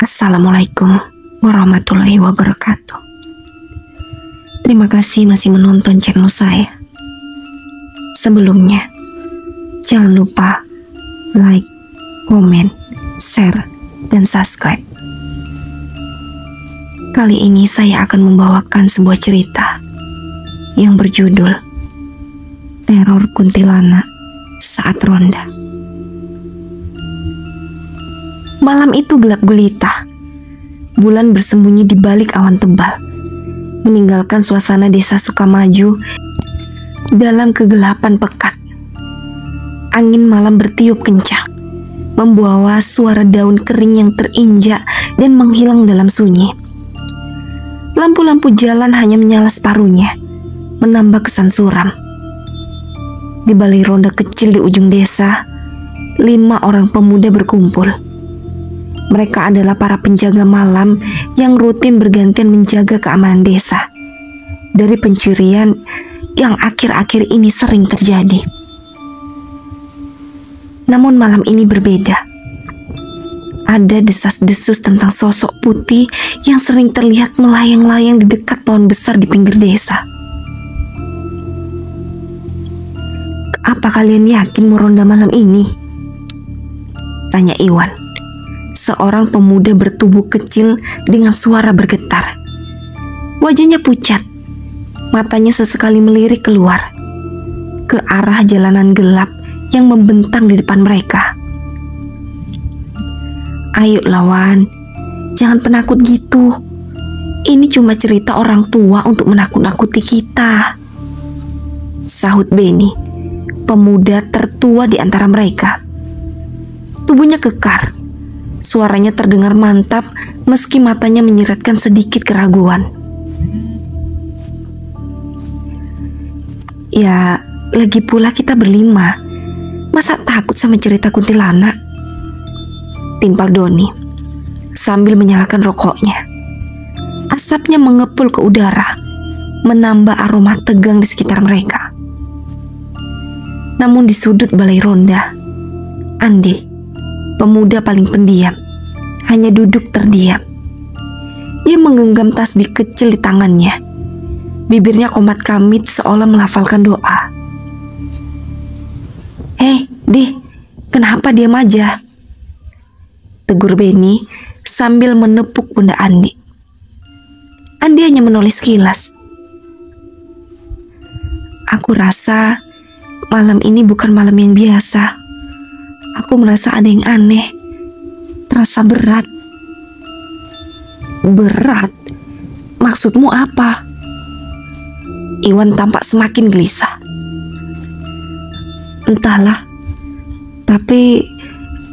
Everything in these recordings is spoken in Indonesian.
Assalamualaikum warahmatullahi wabarakatuh. Terima kasih masih menonton channel saya. Sebelumnya, jangan lupa like, komen, share, dan subscribe. Kali ini saya akan membawakan sebuah cerita yang berjudul Teror Kuntilanak Saat Ronda. Malam itu gelap gulita. Bulan bersembunyi di balik awan tebal, meninggalkan suasana desa Sukamaju dalam kegelapan pekat. Angin malam bertiup kencang, membawa suara daun kering yang terinjak dan menghilang dalam sunyi. Lampu-lampu jalan hanya menyala separuhnya, menambah kesan suram. Di balai ronda kecil di ujung desa, 5 orang pemuda berkumpul. Mereka adalah para penjaga malam yang rutin bergantian menjaga keamanan desa dari pencurian yang akhir-akhir ini sering terjadi. Namun malam ini berbeda. Ada desas-desus tentang sosok putih yang sering terlihat melayang-layang di dekat pohon besar di pinggir desa. Apa kalian yakin mau ronda malam ini? Tanya Iwan, seorang pemuda bertubuh kecil dengan suara bergetar. Wajahnya pucat, matanya sesekali melirik keluar ke arah jalanan gelap yang membentang di depan mereka. Ayo lawan, jangan penakut gitu. Ini cuma cerita orang tua untuk menakut-nakuti kita, sahut Benny, pemuda tertua di antara mereka. Tubuhnya kekar, suaranya terdengar mantap meski matanya menyiratkan sedikit keraguan. Ya, lagi pula kita berlima. Masa takut sama cerita kuntilanak? Timpal Doni sambil menyalakan rokoknya. Asapnya mengepul ke udara, menambah aroma tegang di sekitar mereka. Namun di sudut balai ronda, Andi, pemuda paling pendiam, hanya duduk terdiam. Ia menggenggam tasbih kecil di tangannya. Bibirnya komat kamit seolah melafalkan doa. "Hei, Di, kenapa diam aja?" tegur Benny sambil menepuk pundak Andi. Andi hanya menoleh sekilas. "Aku rasa malam ini bukan malam yang biasa. Aku merasa ada yang aneh, terasa berat." "Berat? Maksudmu apa?" Iwan tampak semakin gelisah. "Entahlah, tapi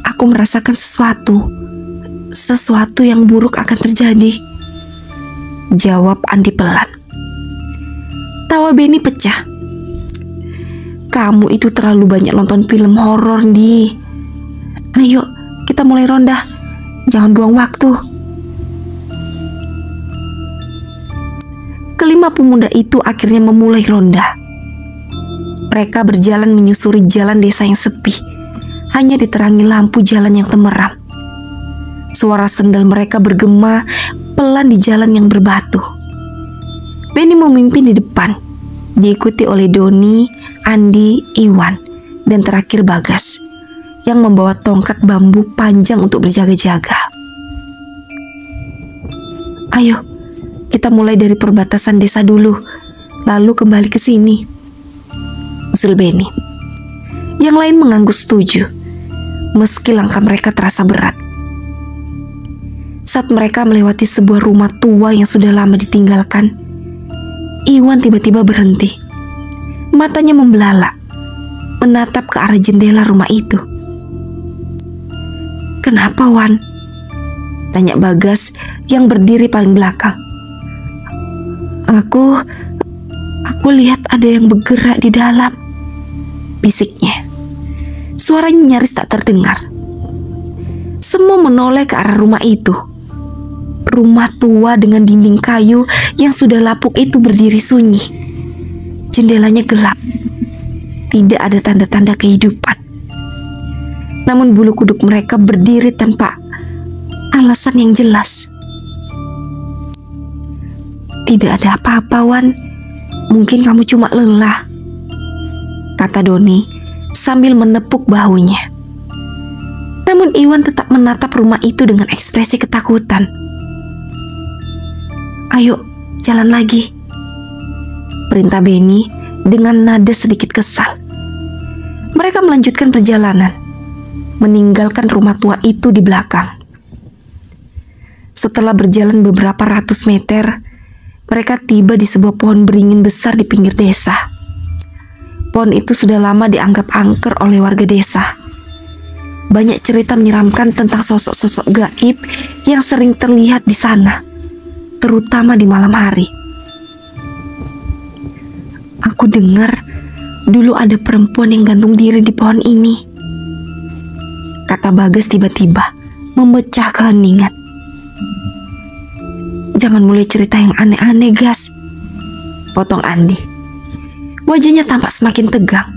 aku merasakan sesuatu yang buruk akan terjadi," jawab Andi pelan. Tawa Benny pecah. "Kamu itu terlalu banyak nonton film horor, Di. Ayo, kita mulai ronda. Jangan buang waktu." Kelima pemuda itu akhirnya memulai ronda. Mereka berjalan menyusuri jalan desa yang sepi, hanya diterangi lampu jalan yang temeram. Suara sendal mereka bergema pelan di jalan yang berbatu. Benny memimpin di depan, diikuti oleh Doni, Andi, Iwan, dan terakhir Bagas yang membawa tongkat bambu panjang untuk berjaga-jaga. "Ayo, kita mulai dari perbatasan desa dulu, lalu kembali ke sini," usul Benny. Yang lain mengangguk setuju, meski langkah mereka terasa berat. Saat mereka melewati sebuah rumah tua yang sudah lama ditinggalkan, Iwan tiba-tiba berhenti. Matanya membelalak, menatap ke arah jendela rumah itu. "Kenapa, Wan?" tanya Bagas yang berdiri paling belakang. Aku lihat ada yang bergerak di dalam," bisiknya. Suaranya nyaris tak terdengar. Semua menoleh ke arah rumah itu. Rumah tua dengan dinding kayu yang sudah lapuk itu berdiri sunyi. Jendelanya gelap. Tidak ada tanda-tanda kehidupan. Namun bulu kuduk mereka berdiri tanpa alasan yang jelas. "Tidak ada apa-apa, Wan. Mungkin kamu cuma lelah," kata Doni sambil menepuk bahunya. Namun Iwan tetap menatap rumah itu dengan ekspresi ketakutan. "Ayo, jalan lagi," perintah Benny dengan nada sedikit kesal. Mereka melanjutkan perjalanan, meninggalkan rumah tua itu di belakang. Setelah berjalan beberapa ratus meter, mereka tiba di sebuah pohon beringin besar di pinggir desa. Pohon itu sudah lama dianggap angker oleh warga desa. Banyak cerita menyeramkan tentang sosok-sosok gaib yang sering terlihat di sana, terutama di malam hari. "Aku dengar dulu ada perempuan yang gantung diri di pohon ini," kata Bagas tiba-tiba, memecah keheningan. "Jangan mulai cerita yang aneh-aneh, Gas," potong Andi. Wajahnya tampak semakin tegang.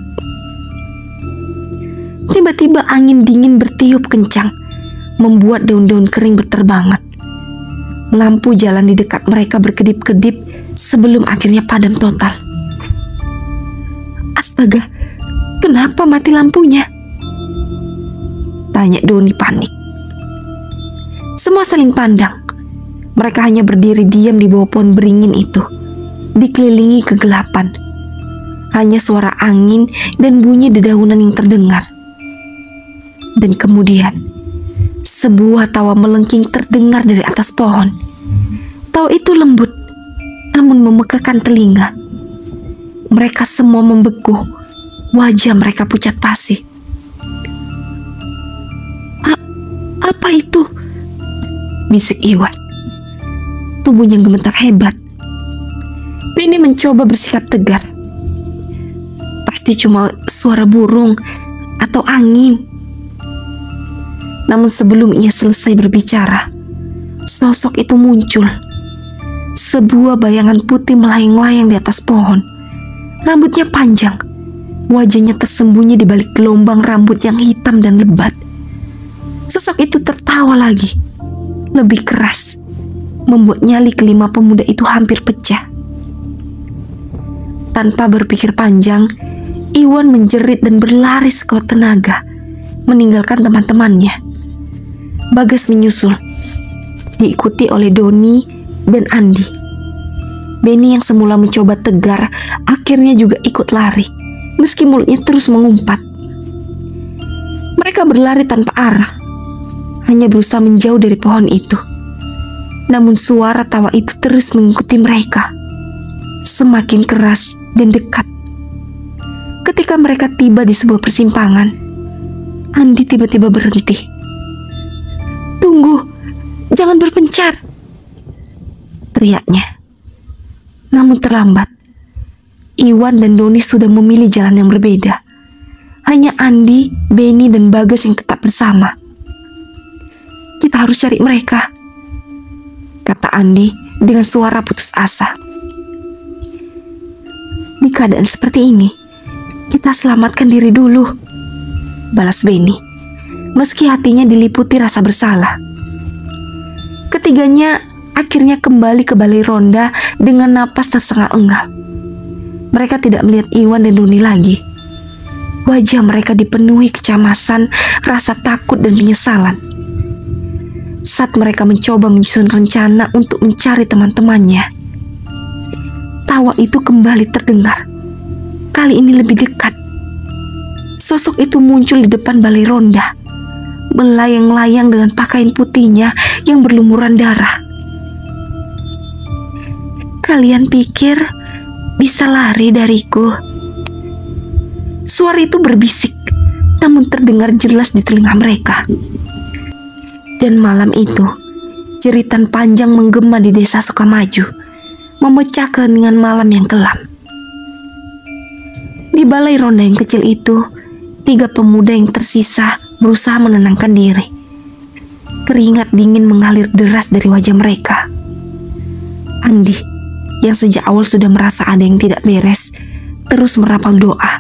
Tiba-tiba angin dingin bertiup kencang, membuat daun-daun kering berterbangan. Lampu jalan di dekat mereka berkedip-kedip sebelum akhirnya padam total. "Astaga, kenapa mati lampunya?" tanya Doni panik. Semua saling pandang. Mereka hanya berdiri diam di bawah pohon beringin itu, dikelilingi kegelapan. Hanya suara angin dan bunyi dedaunan yang terdengar. Dan kemudian, sebuah tawa melengking terdengar dari atas pohon. Tawa itu lembut, namun memekakan telinga. Mereka semua membeku, wajah mereka pucat pasi. Apa itu?" bisik Iwan. Tubuhnya gemetar hebat. Benny mencoba bersikap tegar. "Pasti cuma suara burung atau angin." Namun sebelum ia selesai berbicara, sosok itu muncul. Sebuah bayangan putih melayang-layang di atas pohon. Rambutnya panjang, wajahnya tersembunyi di balik gelombang rambut yang hitam dan lebat. Sosok itu tertawa lagi, lebih keras, membuat nyali kelima pemuda itu hampir pecah. Tanpa berpikir panjang, Iwan menjerit dan berlari sekuat tenaga, meninggalkan teman-temannya. Bagas menyusul, diikuti oleh Doni dan Andi. Benny yang semula mencoba tegar, akhirnya juga ikut lari, meski mulutnya terus mengumpat. Mereka berlari tanpa arah, hanya berusaha menjauh dari pohon itu. Namun suara tawa itu terus mengikuti mereka, semakin keras dan dekat. Ketika mereka tiba di sebuah persimpangan, Andi tiba-tiba berhenti. "Tunggu, jangan berpencar," teriaknya. Namun terlambat. Iwan dan Doni sudah memilih jalan yang berbeda. Hanya Andi, Benny, dan Bagas yang tetap bersama. "Kita harus cari mereka," kata Andi dengan suara putus asa. "Di keadaan seperti ini, kita selamatkan diri dulu," balas Benny, meski hatinya diliputi rasa bersalah. Ketiganya akhirnya kembali ke balai ronda dengan napas tersengal-engal. Mereka tidak melihat Iwan dan Doni lagi. Wajah mereka dipenuhi kecemasan, rasa takut dan penyesalan. Saat mereka mencoba menyusun rencana untuk mencari teman-temannya, tawa itu kembali terdengar. Kali ini lebih dekat. Sosok itu muncul di depan balai ronda, melayang-layang dengan pakaian putihnya yang berlumuran darah. "Kalian pikir bisa lari dariku?" Suara itu berbisik, namun terdengar jelas di telinga mereka. Dan malam itu, jeritan panjang menggema di desa Sukamaju, memecah keheningan malam yang kelam. Di balai ronda yang kecil itu, 3 pemuda yang tersisa berusaha menenangkan diri. Keringat dingin mengalir deras dari wajah mereka. Andi, yang sejak awal sudah merasa ada yang tidak beres, terus merapal doa.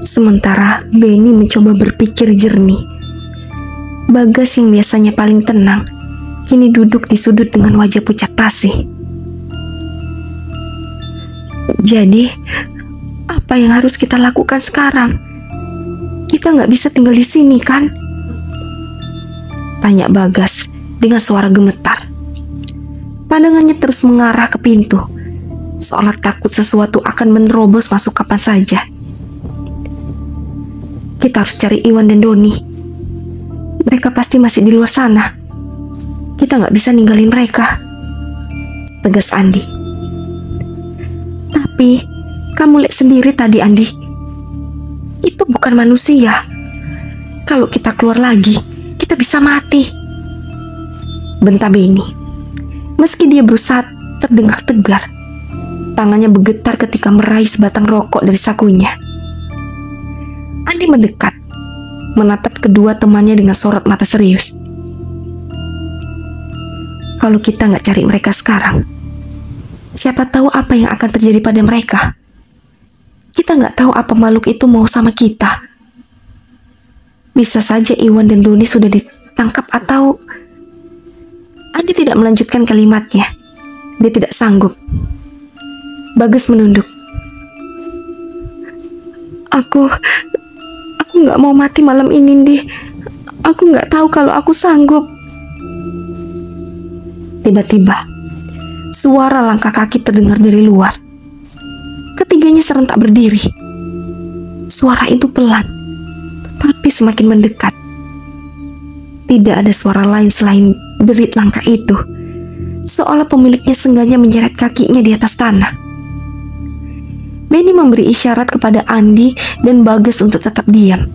Sementara Benny mencoba berpikir jernih. Bagas yang biasanya paling tenang, kini duduk di sudut dengan wajah pucat pasi. Jadi, apa yang harus kita lakukan sekarang? Kita nggak bisa tinggal di sini, kan? Tanya Bagas dengan suara gemetar. Pandangannya terus mengarah ke pintu, seolah takut sesuatu akan menerobos masuk kapan saja. Kita harus cari Iwan dan Doni. Mereka pasti masih di luar sana. Kita nggak bisa ninggalin mereka, tegas Andi. Tapi, kamu lihat sendiri tadi, Andi. Itu bukan manusia. Kalau kita keluar lagi, kita bisa mati, bentak Beni. Meski dia berusaha terdengar tegar, tangannya bergetar ketika meraih sebatang rokok dari sakunya. Andi mendekat, menatap kedua temannya dengan sorot mata serius. Kalau kita nggak cari mereka sekarang, siapa tahu apa yang akan terjadi pada mereka. Kita nggak tahu apa makhluk itu mau sama kita. Bisa saja Iwan dan Doni sudah ditangkap atau... Andi tidak melanjutkan kalimatnya. Dia tidak sanggup. Bagas menunduk. Aku nggak mau mati malam ini, Ndi. Aku nggak tahu kalau aku sanggup. Tiba-tiba, suara langkah kaki terdengar dari luar. Ketiganya serentak berdiri. Suara itu pelan, tetapi semakin mendekat. Tidak ada suara lain selain derit langkah itu, seolah pemiliknya sengaja menyeret kakinya di atas tanah. Beni memberi isyarat kepada Andi dan Bagas untuk tetap diam.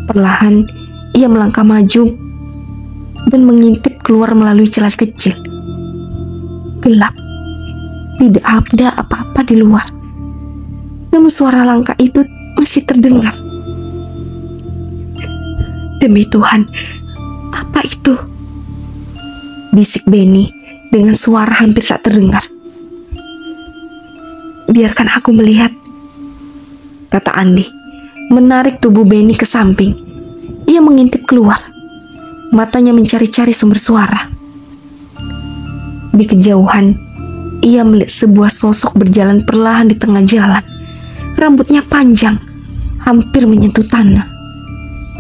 Perlahan, ia melangkah maju dan mengintip keluar melalui celah kecil. Gelap. Tidak ada apa-apa di luar. Namun suara langkah itu masih terdengar. Demi Tuhan, apa itu? Bisik Beni dengan suara hampir tak terdengar. Biarkan aku melihat, kata Andi, menarik tubuh Beni ke samping. Ia mengintip keluar, matanya mencari-cari sumber suara. Di kejauhan, ia melihat sebuah sosok berjalan perlahan di tengah jalan. Rambutnya panjang, hampir menyentuh tanah.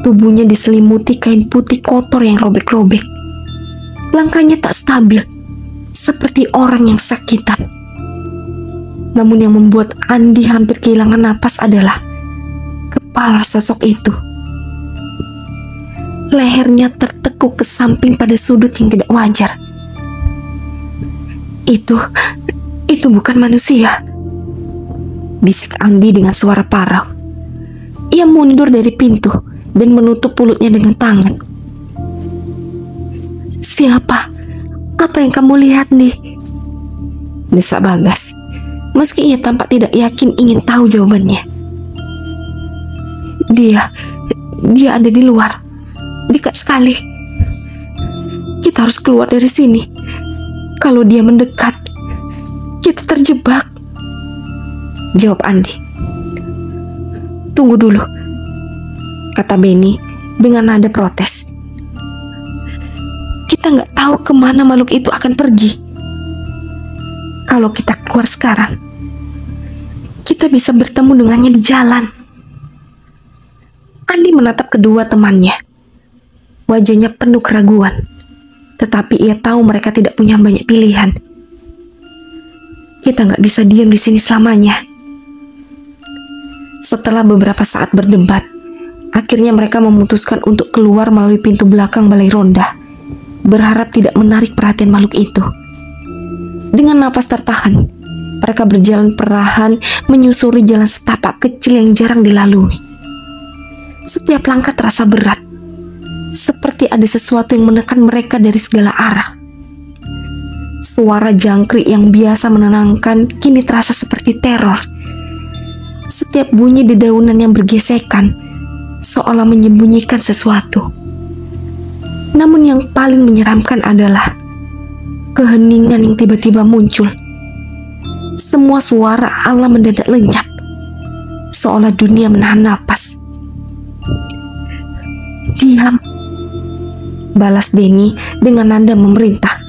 Tubuhnya diselimuti kain putih kotor yang robek-robek. Langkahnya tak stabil, seperti orang yang sakitan. Namun yang membuat Andi hampir kehilangan napas adalah kepala sosok itu. Lehernya tertekuk ke samping pada sudut yang tidak wajar. Itu bukan manusia, bisik Andi dengan suara parau. Ia mundur dari pintu dan menutup mulutnya dengan tangan. Siapa? Apa yang kamu lihat, nih? Desak Bagas, meski ia tampak tidak yakin ingin tahu jawabannya. Dia ada di luar, dekat sekali. Kita harus keluar dari sini. Kalau dia mendekat, kita terjebak, jawab Andi. Tunggu dulu, kata Beni dengan nada protes. Kita nggak tahu kemana makhluk itu akan pergi. Kalau kita keluar sekarang, kita bisa bertemu dengannya di jalan. Andi menatap kedua temannya. Wajahnya penuh keraguan, tetapi ia tahu mereka tidak punya banyak pilihan. Kita nggak bisa diam di sini selamanya. Setelah beberapa saat berdebat, akhirnya mereka memutuskan untuk keluar melalui pintu belakang balai ronda, berharap tidak menarik perhatian makhluk itu. Dengan napas tertahan, mereka berjalan perlahan menyusuri jalan setapak kecil yang jarang dilalui. Setiap langkah terasa berat, seperti ada sesuatu yang menekan mereka dari segala arah. Suara jangkrik yang biasa menenangkan kini terasa seperti teror. Setiap bunyi dedaunan yang bergesekan seolah menyembunyikan sesuatu. Namun yang paling menyeramkan adalah keheningan yang tiba-tiba muncul. Semua suara alam mendadak lenyap, seolah dunia menahan napas. Diam, balas Denny dengan nada memerintah.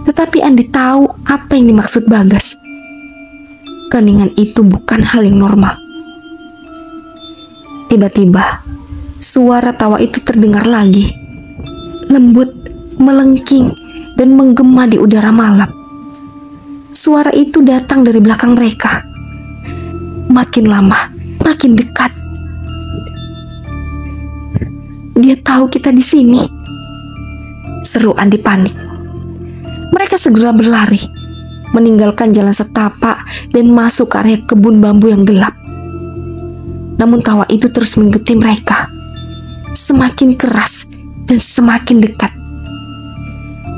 Tetapi Andi tahu apa yang dimaksud Bagas. Keningan itu bukan hal yang normal. Tiba-tiba, suara tawa itu terdengar lagi. Lembut, melengking, dan menggema di udara malam. Suara itu datang dari belakang mereka. Makin lama, makin dekat. Dia tahu kita di sini, seru Andi panik. Mereka segera berlari, meninggalkan jalan setapak dan masuk ke area kebun bambu yang gelap. Namun tawa itu terus mengikuti mereka, semakin keras dan semakin dekat.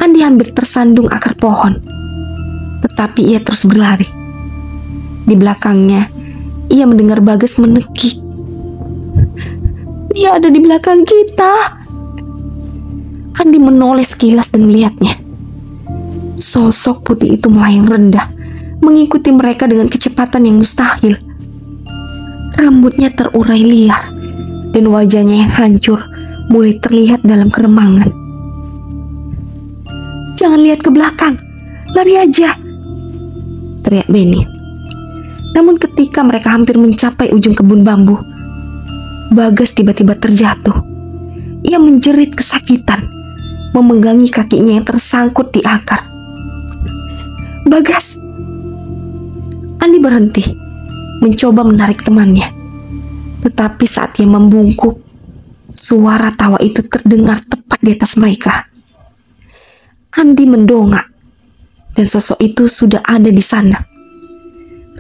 Andi hampir tersandung akar pohon, tetapi ia terus berlari. Di belakangnya, ia mendengar Bagas menekik. Dia ada di belakang kita. Andi menoleh sekilas dan melihatnya. Sosok putih itu melayang rendah, mengikuti mereka dengan kecepatan yang mustahil. Rambutnya terurai liar, dan wajahnya yang hancur mulai terlihat dalam keremangan. Jangan lihat ke belakang, lari aja, teriak Benny. Namun ketika mereka hampir mencapai ujung kebun bambu, Bagas tiba-tiba terjatuh. Ia menjerit kesakitan, memenggangi kakinya yang tersangkut di akar. Bagas! Andi berhenti, mencoba menarik temannya. Tetapi saat ia membungkuk, suara tawa itu terdengar tepat di atas mereka. Andi mendongak, dan sosok itu sudah ada di sana.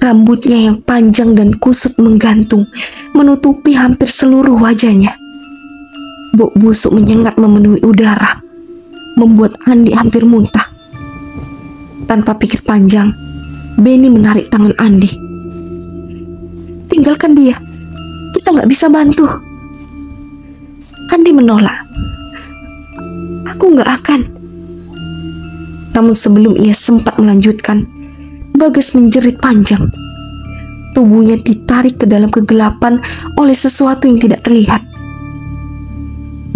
Rambutnya yang panjang dan kusut menggantung, menutupi hampir seluruh wajahnya. Bau busuk menyengat memenuhi udara, membuat Andi hampir muntah. Tanpa pikir panjang, Benny menarik tangan Andi. Tinggalkan dia, kita nggak bisa bantu. Andi menolak. Aku nggak akan. Namun sebelum ia sempat melanjutkan, Bagas menjerit panjang. Tubuhnya ditarik ke dalam kegelapan oleh sesuatu yang tidak terlihat.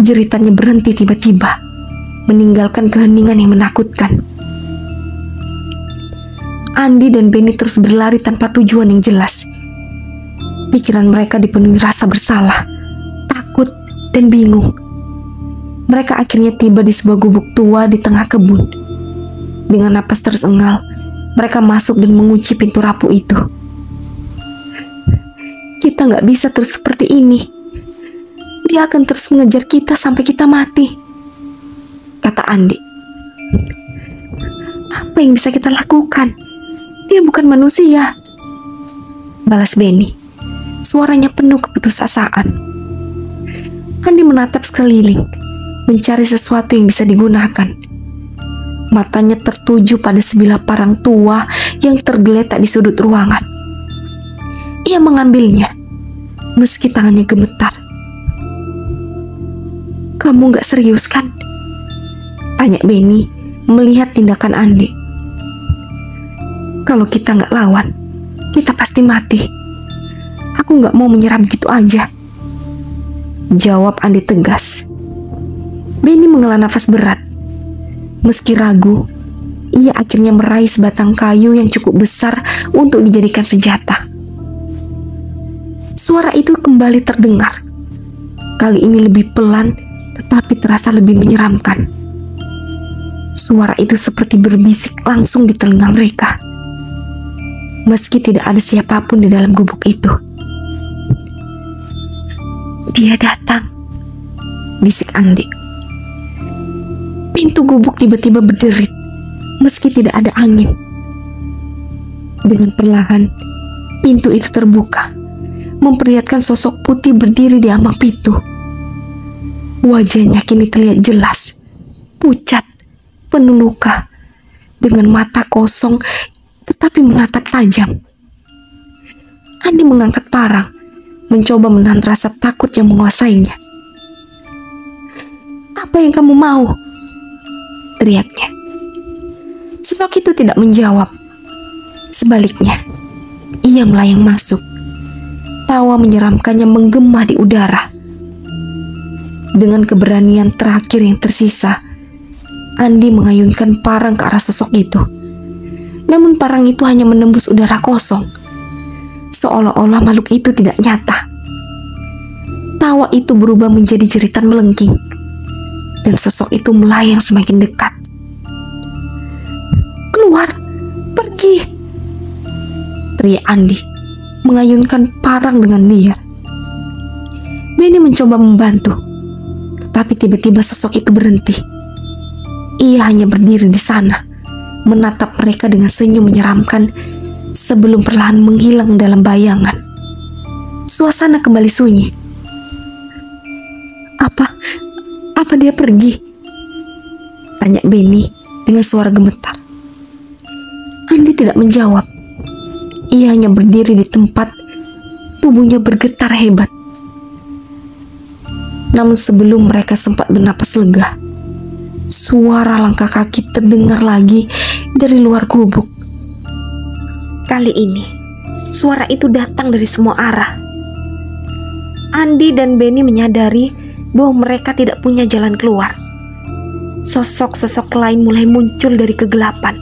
Jeritannya berhenti tiba-tiba, meninggalkan keheningan yang menakutkan. Andi dan Benny terus berlari tanpa tujuan yang jelas. Pikiran mereka dipenuhi rasa bersalah, takut, dan bingung. Mereka akhirnya tiba di sebuah gubuk tua di tengah kebun. Dengan napas tersengal, mereka masuk dan mengunci pintu rapuh itu. Kita nggak bisa terus seperti ini. Dia akan terus mengejar kita sampai kita mati, kata Andi. Apa yang bisa kita lakukan? Dia bukan manusia, balas Benny. Suaranya penuh keputusasaan. Andi menatap sekeliling, mencari sesuatu yang bisa digunakan. Matanya tertuju pada sebilah parang tua yang tergeletak di sudut ruangan. Ia mengambilnya, meski tangannya gemetar. Kamu gak serius kan? Tanya Benny melihat tindakan Andi. Kalau kita gak lawan, kita pasti mati. Aku gak mau menyerah begitu aja, jawab Andi tegas. Benny menghela nafas berat. Meski ragu, ia akhirnya meraih sebatang kayu yang cukup besar untuk dijadikan senjata. Suara itu kembali terdengar. Kali ini lebih pelan, tetapi terasa lebih menyeramkan. Suara itu seperti berbisik langsung di telinga mereka. Meski tidak ada siapapun di dalam gubuk itu. Dia datang, bisik Andi. Pintu gubuk tiba-tiba berderit, meski tidak ada angin. Dengan perlahan, pintu itu terbuka, memperlihatkan sosok putih berdiri di ambang pintu. Wajahnya kini terlihat jelas, pucat, penuh luka, dengan mata kosong tetapi menatap tajam. Andi mengangkat parang, mencoba menahan rasa takut yang menguasainya. Apa yang kamu mau? Teriaknya. Sosok itu tidak menjawab. Sebaliknya, ia melayang masuk. Tawa menyeramkannya menggema di udara. Dengan keberanian terakhir yang tersisa, Andi mengayunkan parang ke arah sosok itu. Namun parang itu hanya menembus udara kosong, seolah-olah makhluk itu tidak nyata. Tawa itu berubah menjadi jeritan melengking, dan sosok itu melayang semakin dekat. "Keluar, pergi!" teriak Andi, mengayunkan parang dengan liar. Benny mencoba membantu, tapi tiba-tiba sosok itu berhenti. Ia hanya berdiri di sana, menatap mereka dengan senyum menyeramkan sebelum perlahan menghilang dalam bayangan. Suasana kembali sunyi. Apa dia pergi?" tanya Benny dengan suara gemetar. Andi tidak menjawab. Ia hanya berdiri di tempat, tubuhnya bergetar hebat. Namun sebelum mereka sempat bernapas lega, suara langkah kaki terdengar lagi dari luar gubuk. Kali ini, suara itu datang dari semua arah. Andi dan Benny menyadari bahwa mereka tidak punya jalan keluar. Sosok-sosok lain mulai muncul dari kegelapan,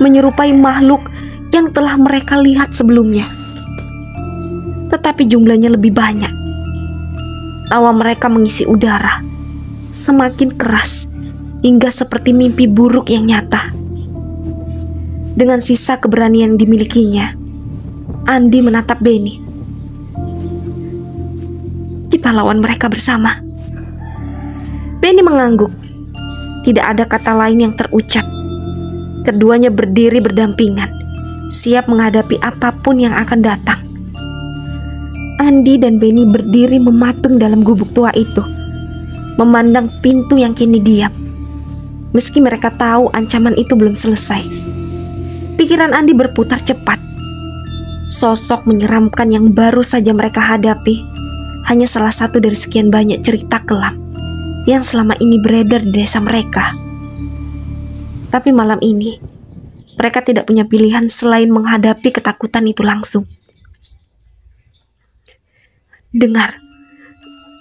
menyerupai makhluk yang telah mereka lihat sebelumnya. Tetapi jumlahnya lebih banyak. Tawa mereka mengisi udara, semakin keras, hingga seperti mimpi buruk yang nyata. Dengan sisa keberanian yang dimilikinya, Andi menatap Benny. "Kita lawan mereka bersama." Benny mengangguk. Tidak ada kata lain yang terucap. Keduanya berdiri berdampingan, siap menghadapi apapun yang akan datang. Andi dan Benny berdiri mematung dalam gubuk tua itu, memandang pintu yang kini diam. Meski mereka tahu ancaman itu belum selesai, pikiran Andi berputar cepat. Sosok menyeramkan yang baru saja mereka hadapi hanya salah satu dari sekian banyak cerita kelam yang selama ini beredar di desa mereka. Tapi malam ini, mereka tidak punya pilihan selain menghadapi ketakutan itu langsung. "Dengar,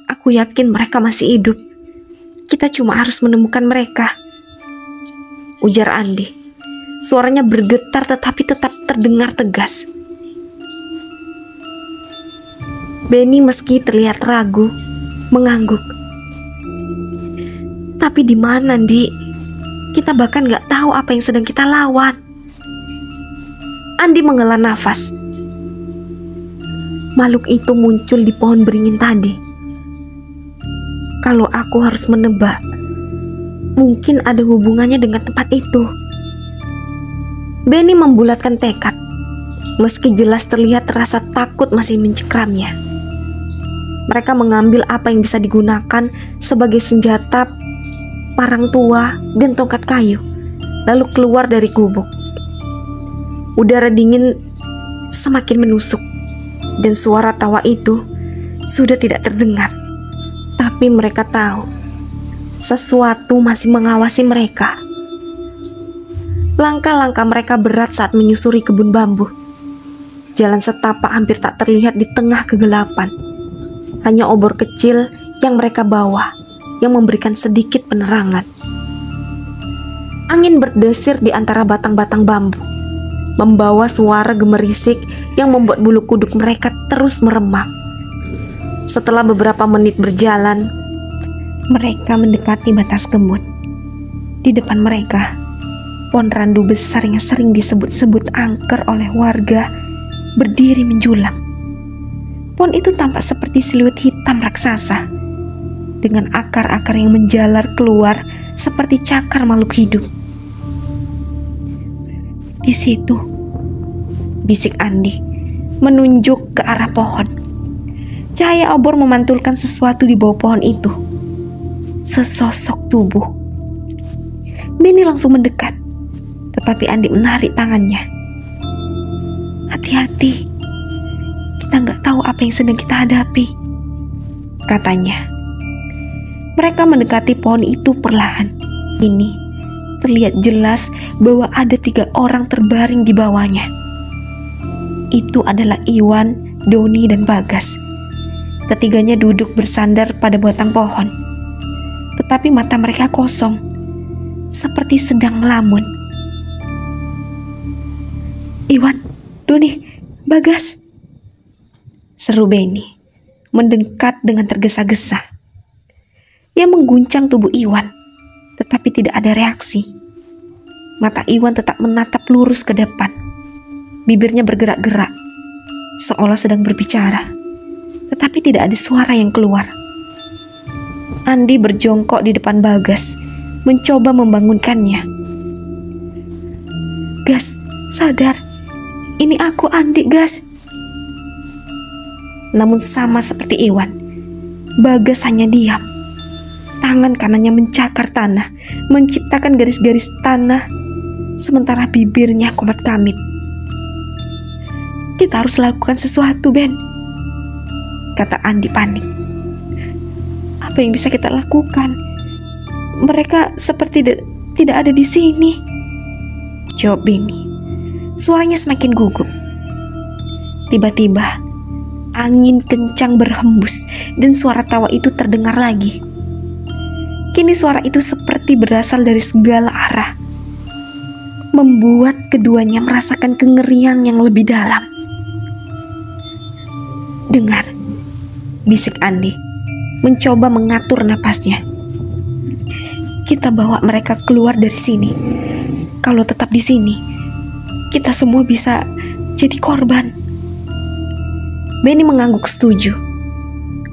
aku yakin mereka masih hidup. Kita cuma harus menemukan mereka," ujar Andi. Suaranya bergetar tetapi tetap terdengar tegas. Benny meski terlihat ragu, mengangguk. "Tapi di mana, Di? Kita bahkan gak tahu apa yang sedang kita lawan." Andi menghela nafas. "Makhluk itu muncul di pohon beringin tadi. Kalau aku harus menebak, mungkin ada hubungannya dengan tempat itu." Benny membulatkan tekad, meski jelas terlihat rasa takut masih mencengkramnya. Mereka mengambil apa yang bisa digunakan sebagai senjata, parang tua dan tongkat kayu, lalu keluar dari gubuk. Udara dingin semakin menusuk, dan suara tawa itu sudah tidak terdengar. Tapi mereka tahu sesuatu masih mengawasi mereka. Langkah-langkah mereka berat saat menyusuri kebun bambu. Jalan setapak hampir tak terlihat di tengah kegelapan. Hanya obor kecil yang mereka bawa yang memberikan sedikit penerangan. Angin berdesir di antara batang-batang bambu, membawa suara gemerisik yang membuat bulu kuduk mereka terus meremang. Setelah beberapa menit berjalan, mereka mendekati batas kebun. Di depan mereka, pohon randu besar yang sering disebut-sebut angker oleh warga berdiri menjulang. Pohon itu tampak seperti siluet hitam raksasa, dengan akar-akar yang menjalar keluar seperti cakar makhluk hidup. "Di situ," bisik Andi, menunjuk ke arah pohon. Cahaya obor memantulkan sesuatu di bawah pohon itu. Sesosok tubuh. Benny langsung mendekat, tetapi Andi menarik tangannya. "Hati-hati, kita nggak tahu apa yang sedang kita hadapi," katanya. Mereka mendekati pohon itu perlahan. Ini terlihat jelas bahwa ada 3 orang terbaring di bawahnya. Itu adalah Iwan, Doni, dan Bagas. Ketiganya duduk bersandar pada batang pohon. tetapi mata mereka kosong, seperti sedang melamun. "Iwan, Doni, Bagas!" seru Benny, mendekat dengan tergesa-gesa. Ia mengguncang tubuh Iwan, tetapi tidak ada reaksi. Mata Iwan tetap menatap lurus ke depan. Bibirnya bergerak-gerak, seolah sedang berbicara, tetapi tidak ada suara yang keluar. Andi berjongkok di depan Bagas, mencoba membangunkannya. "Gas, sadar. Ini aku, Andi, Gas." Namun sama seperti Iwan, Bagas hanya diam. Tangan kanannya mencakar tanah, menciptakan garis-garis tanah, sementara bibirnya komat-kamit. "Kita harus lakukan sesuatu, Ben," kata Andi panik. "Apa yang bisa kita lakukan? Mereka seperti tidak ada di sini," jawab Benny. Suaranya semakin gugup. Tiba-tiba angin kencang berhembus dan suara tawa itu terdengar lagi. Kini suara itu seperti berasal dari segala arah, membuat keduanya merasakan kengerian yang lebih dalam. "Dengar," bisik Andi, mencoba mengatur napasnya. "Kita bawa mereka keluar dari sini. Kalau tetap di sini, kita semua bisa jadi korban." Benny mengangguk setuju.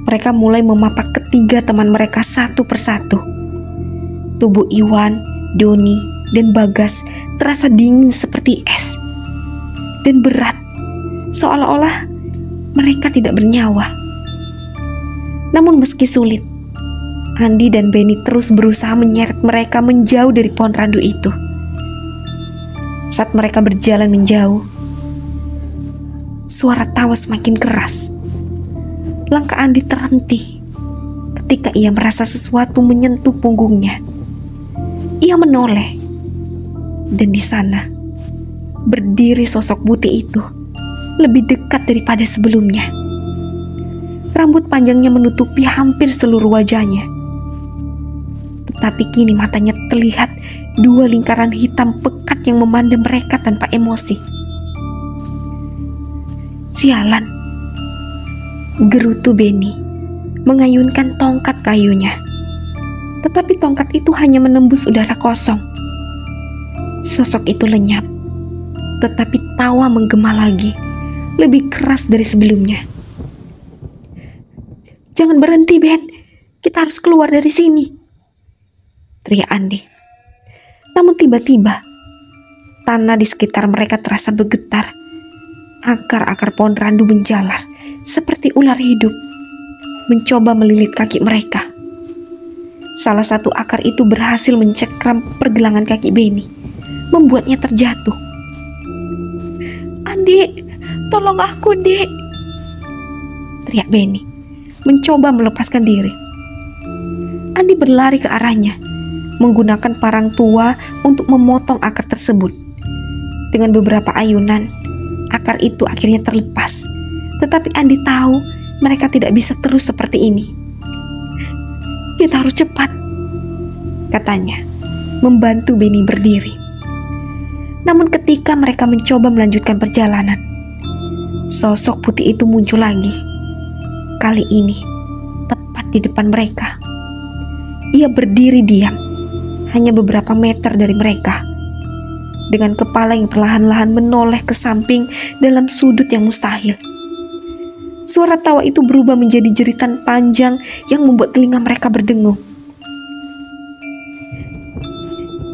Mereka mulai memapak ketiga teman mereka satu persatu. Tubuh Iwan, Doni, dan Bagas terasa dingin seperti es dan berat, seolah-olah mereka tidak bernyawa. Namun meski sulit, Andi dan Benny terus berusaha menyeret mereka menjauh dari pohon randu itu. Saat mereka berjalan menjauh, suara tawa semakin keras. Langkah Andi terhenti ketika ia merasa sesuatu menyentuh punggungnya. Ia menoleh, dan di sana berdiri sosok buti itu, lebih dekat daripada sebelumnya. Rambut panjangnya menutupi hampir seluruh wajahnya, tetapi kini matanya terlihat dua lingkaran hitam pekat yang memandang mereka tanpa emosi. "Sialan," gerutu Benny, mengayunkan tongkat kayunya. Tetapi tongkat itu hanya menembus udara kosong. Sosok itu lenyap, tetapi tawa menggema lagi, lebih keras dari sebelumnya. "Jangan berhenti, Ben. Kita harus keluar dari sini," teriak Andi. Namun tiba-tiba, tanah di sekitar mereka terasa bergetar. Akar-akar pohon randu menjalar seperti ular hidup, mencoba melilit kaki mereka. Salah satu akar itu berhasil mencengkram pergelangan kaki Benny, membuatnya terjatuh. "Andi, tolong aku, Dik!" teriak Benny, mencoba melepaskan diri. Andi berlari ke arahnya, menggunakan parang tua untuk memotong akar tersebut. Dengan beberapa ayunan, akar itu akhirnya terlepas. Tetapi Andi tahu mereka tidak bisa terus seperti ini. "Kita harus cepat," katanya, membantu Benny berdiri. Namun ketika mereka mencoba melanjutkan perjalanan, sosok putih itu muncul lagi. Kali ini tepat di depan mereka. Ia berdiri diam, hanya beberapa meter dari mereka, dengan kepala yang perlahan-lahan menoleh ke samping dalam sudut yang mustahil. Suara tawa itu berubah menjadi jeritan panjang yang membuat telinga mereka berdengung.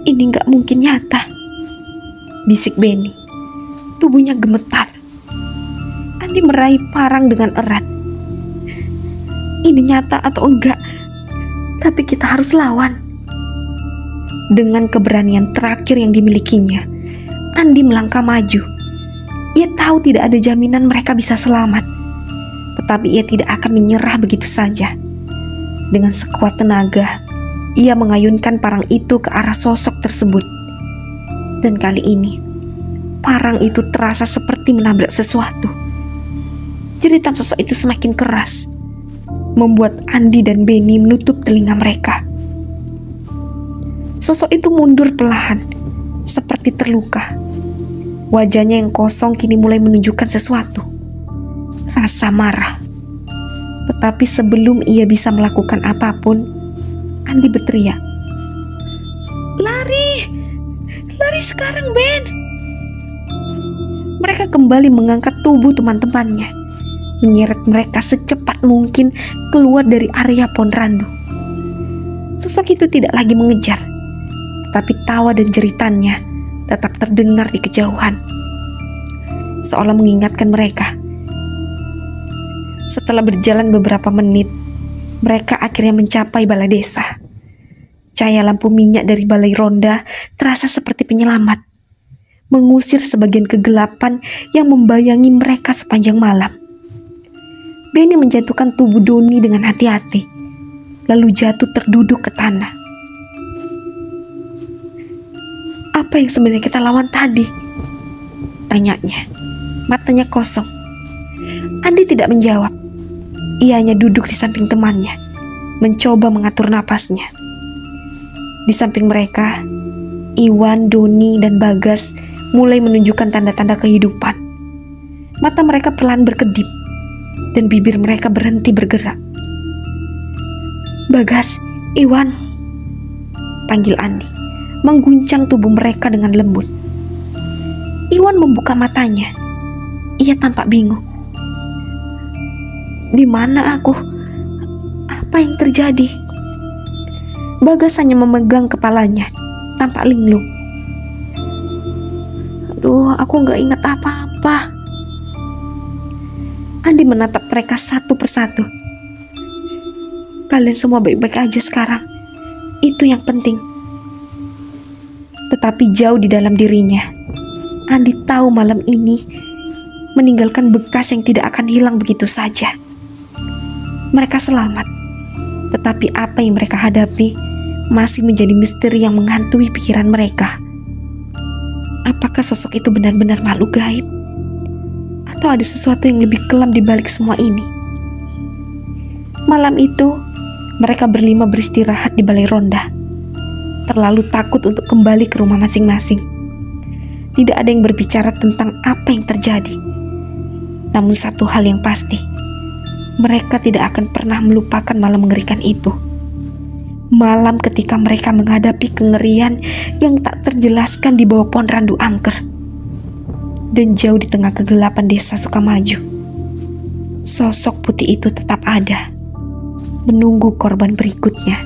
"Ini gak mungkin nyata," bisik Benny. Tubuhnya gemetar. Andi meraih parang dengan erat. "Ini nyata atau enggak, tapi kita harus lawan." Dengan keberanian terakhir yang dimilikinya, Andi melangkah maju. Ia tahu tidak ada jaminan mereka bisa selamat, tetapi ia tidak akan menyerah begitu saja. Dengan sekuat tenaga, ia mengayunkan parang itu ke arah sosok tersebut. Dan kali ini, parang itu terasa seperti menabrak sesuatu. Jeritan sosok itu semakin keras, membuat Andi dan Benny menutup telinga mereka. Sosok itu mundur perlahan, seperti terluka. Wajahnya yang kosong kini mulai menunjukkan sesuatu. Rasa marah. Tetapi sebelum ia bisa melakukan apapun, Andi berteriak, "Lari! Lari sekarang, Ben!" Mereka kembali mengangkat tubuh teman-temannya, menyeret mereka secepat mungkin keluar dari area pohon randu. Sosok itu tidak lagi mengejar, tetapi tawa dan jeritannya tetap terdengar di kejauhan, seolah mengingatkan mereka. Setelah berjalan beberapa menit, mereka akhirnya mencapai balai desa. Cahaya lampu minyak dari balai ronda terasa seperti penyelamat, mengusir sebagian kegelapan yang membayangi mereka sepanjang malam. Benny menjatuhkan tubuh Doni dengan hati-hati, lalu jatuh terduduk ke tanah. "Apa yang sebenarnya kita lawan tadi?" tanyanya. Matanya kosong. Andi tidak menjawab. Ia hanya duduk di samping temannya, mencoba mengatur napasnya. Di samping mereka, Iwan, Doni, dan Bagas mulai menunjukkan tanda-tanda kehidupan. Mata mereka perlahan berkedip, dan bibir mereka berhenti bergerak. "Bagas, Iwan," panggil Andi, mengguncang tubuh mereka dengan lembut. Iwan membuka matanya. Ia tampak bingung. "Di mana aku? Apa yang terjadi?" Bagas hanya memegang kepalanya, tampak linglung. "Aduh, aku gak ingat apa-apa." Andi menatap mereka satu persatu. "Kalian semua baik-baik aja sekarang. Itu yang penting." Tetapi jauh di dalam dirinya, Andi tahu malam ini meninggalkan bekas yang tidak akan hilang begitu saja. Mereka selamat, tetapi apa yang mereka hadapi masih menjadi misteri yang menghantui pikiran mereka. Apakah sosok itu benar-benar makhluk gaib? Atau ada sesuatu yang lebih kelam di balik semua ini? Malam itu, mereka berlima beristirahat di balai ronda, terlalu takut untuk kembali ke rumah masing-masing. Tidak ada yang berbicara tentang apa yang terjadi. Namun satu hal yang pasti, mereka tidak akan pernah melupakan malam mengerikan itu. Malam ketika mereka menghadapi kengerian yang tak terjelaskan di bawah pohon randu angker. Dan jauh di tengah kegelapan desa Sukamaju, sosok putih itu tetap ada, menunggu korban berikutnya.